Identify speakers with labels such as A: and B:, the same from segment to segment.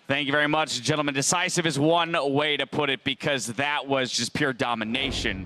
A: Thank you very much, gentlemen. Decisive is one way to put it because that was just pure domination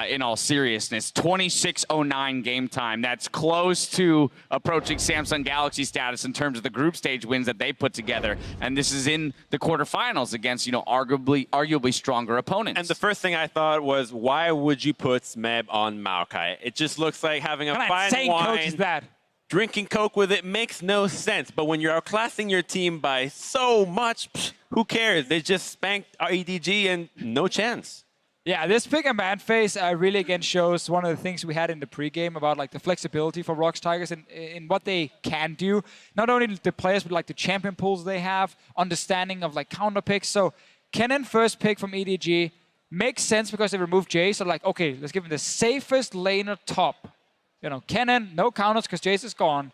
A: in all seriousness. 26:09 game time. That's close to approaching Samsung Galaxy status in terms of the group stage wins that they put together. And this is in the quarterfinals against, arguably stronger opponents.
B: And the first thing I thought was, why would you put Smeb on Maokai? It just looks like having a fine wine.
C: Coach is that?
B: Drinking Coke with it makes no sense. But when you're outclassing your team by so much, who cares? They just spanked our EDG and no chance.
C: Yeah, this pick and ban phase really again shows one of the things we had in the pregame about like the flexibility for Rox Tigers and in what they can do. Not only the players, but like the champion pools they have, understanding of like counter picks. So Kennen first pick from EDG makes sense because they removed Jace. So like, okay, let's give him the safest laner top. Kennen, no counters because Jace is gone.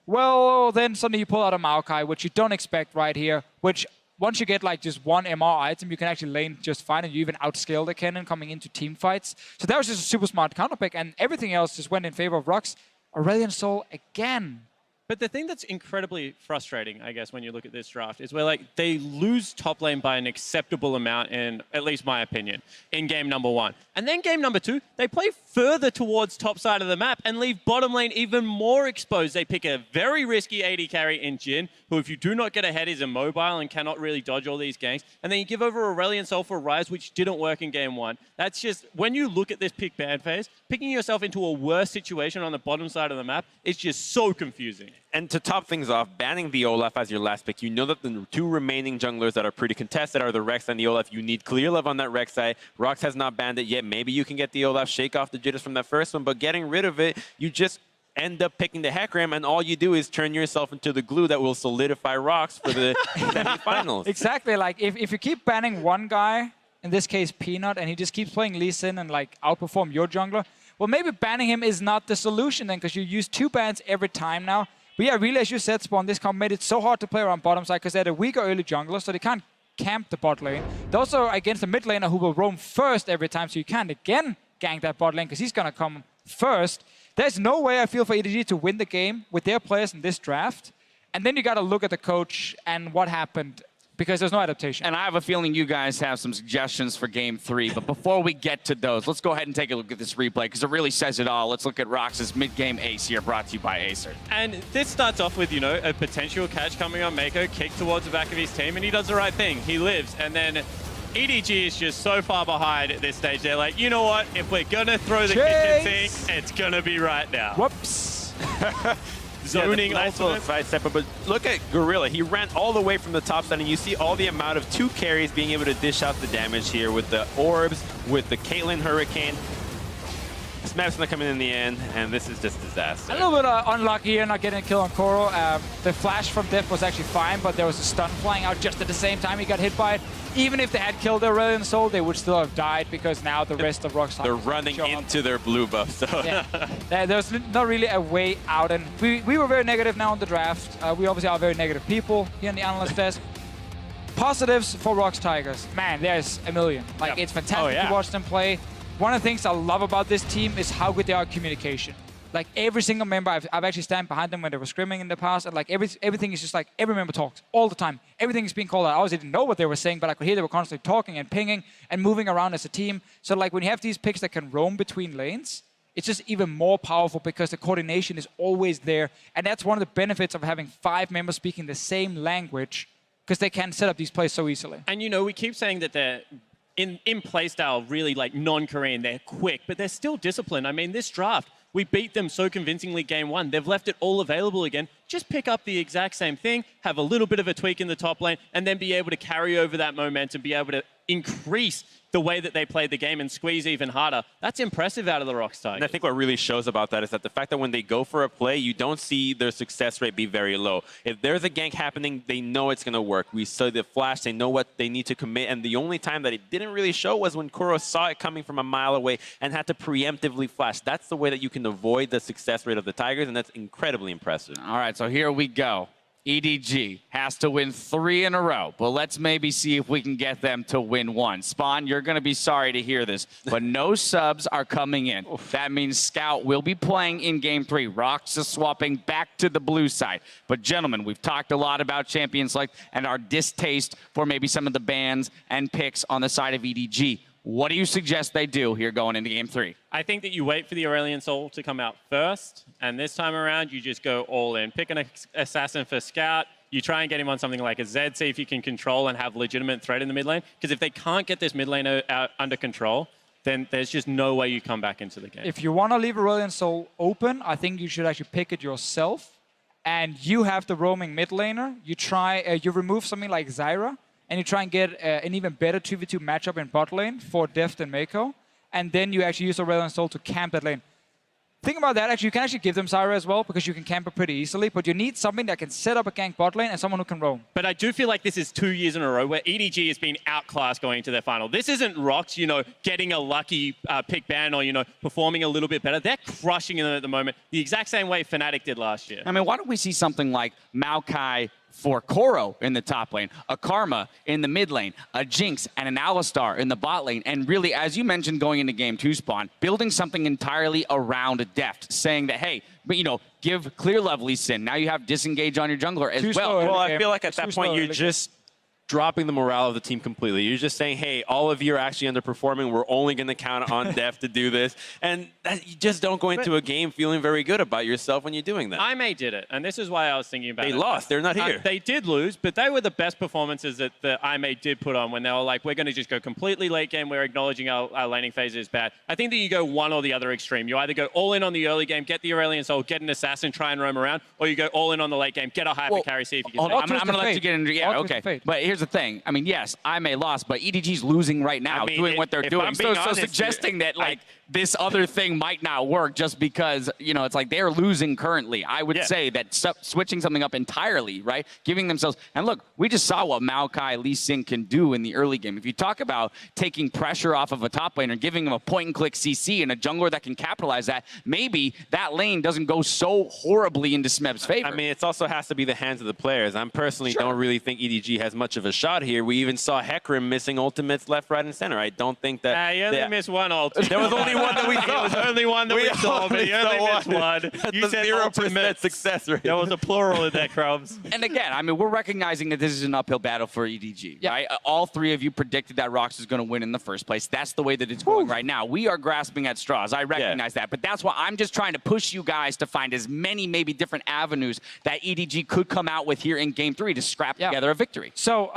C: Well, then suddenly you pull out a Maokai, which you don't expect right here, which once you get like just one MR item, you can actually lane just fine, and you even outscale the Kennen coming into team fights. So that was just a super smart counter pick, and everything else just went in favor of Rox. Aurelion Sol again.
D: But the thing that's incredibly frustrating, I guess, when you look at this draft is where like they lose top lane by an acceptable amount in, at least my opinion, in game number 1. And then game number 2, they play further towards top side of the map and leave bottom lane even more exposed. They pick a very risky AD carry in Jhin, who if you do not get ahead is immobile and cannot really dodge all these ganks. And then you give over Aurelion Sol for Ryze, which didn't work in game 1. That's just, when you look at this pick ban phase, picking yourself into a worse situation on the bottom side of the map is just so confusing.
B: And to top things off, banning the Olaf as your last pick, you know that the two remaining junglers that are pretty contested are the Rex and the Olaf. You need clear love on that Rex side. Rox has not banned it yet. Maybe you can get the Olaf, shake off the jitters from that first one, but getting rid of it, you just end up picking the Hecarim, and all you do is turn yourself into the glue that will solidify Rox for the semifinals.
C: Exactly. Like, if you keep banning one guy, in this case Peanut, and he just keeps playing Lee Sin and like outperform your jungler, well, maybe banning him is not the solution then, because you use 2 bans every time now. But yeah, really, as you said, Spawn, this comp made it so hard to play around bottom side because they're a weaker early jungler, so they can't camp the bot lane. They're also against a mid laner who will roam first every time, so you can't again gank that bot lane because he's going to come first. There's no way, I feel, for EDG to win the game with their players in this draft. And then you got to look at the coach and what happened, because there's no adaptation.
A: And I have a feeling you guys have some suggestions for Game 3. But before we get to those, let's go ahead and take a look at this replay because it really says it all. Let's look at Rox's mid-game ace here, brought to you by Acer.
D: And this starts off with, a potential catch coming on Mako, kick towards the back of his team, and he does the right thing. He lives. And then EDG is just so far behind at this stage. They're like, you know what? If we're going to throw the kitchen sink, it's going to be right now.
C: Whoops.
D: Zoning
B: nice
D: ultimate.
B: Side step, but look at Gorilla. He ran all the way from the top side, and you see all the amount of 2 carries being able to dish out the damage here with the orbs, with the Caitlyn Hurricane. Smeb's gonna come in the end, and this is just disaster.
C: A little bit unlucky here, not getting a kill on Koro. The flash from Death was actually fine, but there was a stun flying out just at the same time he got hit by it. Even if they had killed their Aurelion Sol, they would still have died because now the rest of Rox Tigers
B: they're running into their blue buff. So
C: yeah. There's not really a way out, and we were very negative now on the draft. We obviously are very negative people here in the analyst desk. Positives for Rox Tigers. Man, there's a million. Like, it's fantastic to watch them play. One of the things I love about this team is how good they are at communication. Like, every single member, I've actually stand behind them when they were scrimming in the past, and like everything is just like, every member talks all the time. Everything is being called out. I obviously didn't know what they were saying, but I could hear they were constantly talking and pinging and moving around as a team. So like, when you have these picks that can roam between lanes, it's just even more powerful because the coordination is always there. And that's one of the benefits of having 5 members speaking the same language, because they can set up these plays so easily.
D: And we keep saying that they're in play style really like non-Korean. They're quick, but they're still disciplined. I mean, this draft, we beat them so convincingly game 1. They've left it all available again. Just pick up the exact same thing, have a little bit of a tweak in the top lane, and then be able to carry over that momentum, be able to increase the way that they played the game and squeeze even harder. That's impressive out of the Rox Tigers.
B: And I think what really shows about that is that the fact that when they go for a play, you don't see their success rate be very low. If there's a gank happening, they know it's going to work. We saw the flash, they know what they need to commit, and the only time that it didn't really show was when Kuro saw it coming from a mile away and had to preemptively flash. That's the way that you can avoid the success rate of the Tigers, and that's incredibly impressive.
A: All right, so here we go. EDG has to win 3 in a row, but let's maybe see if we can get them to win 1. Spawn, you're going to be sorry to hear this, but no subs are coming in. That means Scout will be playing in Game 3. Rox is swapping back to the blue side. But gentlemen, we've talked a lot about Champion Select and our distaste for maybe some of the bans and picks on the side of EDG. What do you suggest they do here going into Game 3?
D: I think that you wait for the Aurelion Soul to come out first, and this time around, you just go all in. Pick an assassin for Scout. You try and get him on something like a Zed, see if you can control and have legitimate threat in the mid lane. Because if they can't get this mid lane out under control, then there's just no way you come back into the game.
C: If you want to leave Aurelion Soul open, I think you should actually pick it yourself. And you have the roaming mid laner. You try, you remove something like Zyra, and you try and get an even better 2v2 matchup in bot lane for Deft and Mako. And then you actually use Aurelion Soul to camp that lane. Think about that, actually, you can actually give them Zyra as well, because you can camp it pretty easily, but you need something that can set up a gank bot lane and someone who can roam.
D: But I do feel like this is 2 years in a row where EDG has been outclassed going into their final. This isn't Rox, you know, getting a lucky pick ban or, you know, performing a little bit better. They're crushing it at the moment, the exact same way Fnatic did last year.
A: I mean, why don't we see something like Maokai for Koro in the top lane, a Karma in the mid lane, a Jinx and an Alistar in the bot lane, and really, as you mentioned going into Game 2, Spawn, building something entirely around Deft, saying that, hey, but, you know, give clear Lovely Sin. Now you have disengage on your jungler as well.
B: Well, I feel like at that point you're just dropping the morale of the team completely. You're just saying, hey, all of you are actually underperforming. We're only going to count on Deft to do this. And you just don't go into a game feeling very good about yourself when you're doing that.
D: IMA did it, and this is why I was thinking about it.
B: They lost. They're not here.
D: They did lose, but they were the best performances that the IMA did put on when they were like, we're going to just go completely late game. We're acknowledging our laning phase is bad. I think that you go one or the other extreme. You either go all in on the early game, get the Aurelion Soul, get an assassin, try and roam around, or you go all in on the late game, get a hyper carry, see if you can.
A: I'm going to let you get into okay. But here's the thing. I mean, yes, I may lost, but EDG's losing right now, doing what they're doing. So suggesting that like this other thing might not work just because, you know, it's like they're losing currently. I would say that switching something up entirely, right? Giving themselves, and look, we just saw what Maokai Lee Sin can do in the early game. If you talk about taking pressure off of a top laner, giving him a point-and-click CC and a jungler that can capitalize that, maybe that lane doesn't go so horribly into Smeb's favor.
B: I mean, it also has to be the hands of the players. I personally don't really think EDG has much of a shot here. We even saw Hecarim missing ultimates left, right, and center. I don't think that...
D: you only missed one ultimate.
B: There was only one that we saw.
D: There was only one that we saw, but you only missed one. You said
B: 0% success rate.
D: There was a plural in there, Crumbs.
A: And again, I mean, we're recognizing that this is an uphill battle for EDG, right? All three of you predicted that Rox is going to win in the first place. That's the way that it's going right now. We are grasping at straws. I recognize that. But that's why I'm just trying to push you guys to find as many maybe different avenues that EDG could come out with here in Game 3 to scrap together a victory.
C: So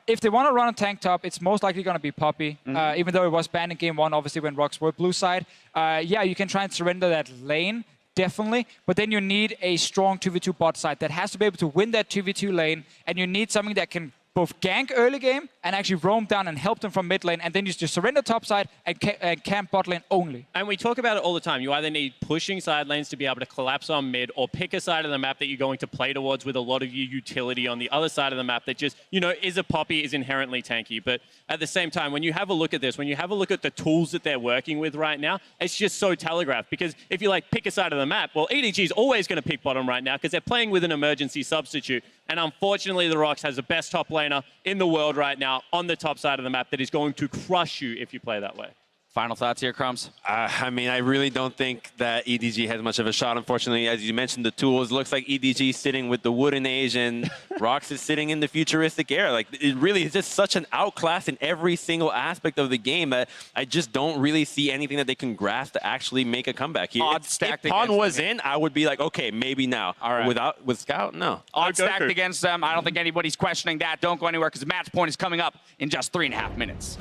C: if they want to run a tank top, it's most likely going to be Poppy. Even though it was banned in Game 1, obviously, when Rox were blue side. Yeah, you can try and surrender that lane, definitely. But then you need a strong 2v2 bot side that has to be able to win that 2v2 lane. And you need something that can both gank early game and actually roam down and help them from mid lane. And then you just surrender top side and camp bot lane only.
D: And we talk about it all the time. You either need pushing side lanes to be able to collapse on mid, or pick a side of the map that you're going to play towards with a lot of your utility on the other side of the map that just, you know, is a Poppy, is inherently tanky. But at the same time, when you have a look at this, when you have a look at the tools that they're working with right now, it's just so telegraphed. Because if you like pick a side of the map, well, EDG is always going to pick bottom right now because they're playing with an emergency substitute. And unfortunately, the Rox has the best top laner in the world right now on the top side of the map that is going to crush you if you play that way.
A: Final thoughts here, Crumbs?
B: I mean, I really don't think that EDG has much of a shot, unfortunately. As you mentioned, the tools. Looks like EDG is sitting with the wooden age and Rox is sitting in the futuristic era. Like, it really is just such an outclass in every single aspect of the game that I just don't really see anything that they can grasp to actually make a comeback here.
A: Odds stacked
B: if Pawn was in, I would be like, okay, maybe now.
A: All right.
B: With Scout, no.
A: Odds stacked against them. I don't think anybody's questioning that. Don't go anywhere because the match point is coming up in just 3.5 minutes.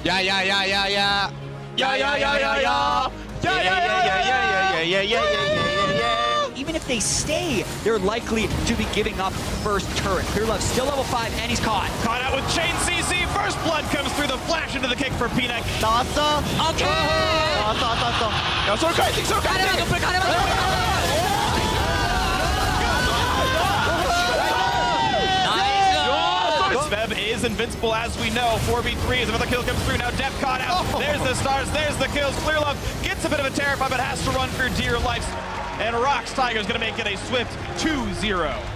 E: Yeah. Even if they stay, they're likely to be giving up first turret. Clearlove still level 5, and he's caught.
F: Caught out with Chain CC. First blood comes through the flash into the kick for Peanut.
E: 나왔어. 오케이. 왔어. 야, 솔카이팅.
F: Bev is invincible, as we know. 4v3 as another kill comes through. Now Def caught out. There's the stars, there's the kills. Clearlove gets a bit of a terrify, but has to run for dear life. And Rox Tigers going to make it a swift 2-0.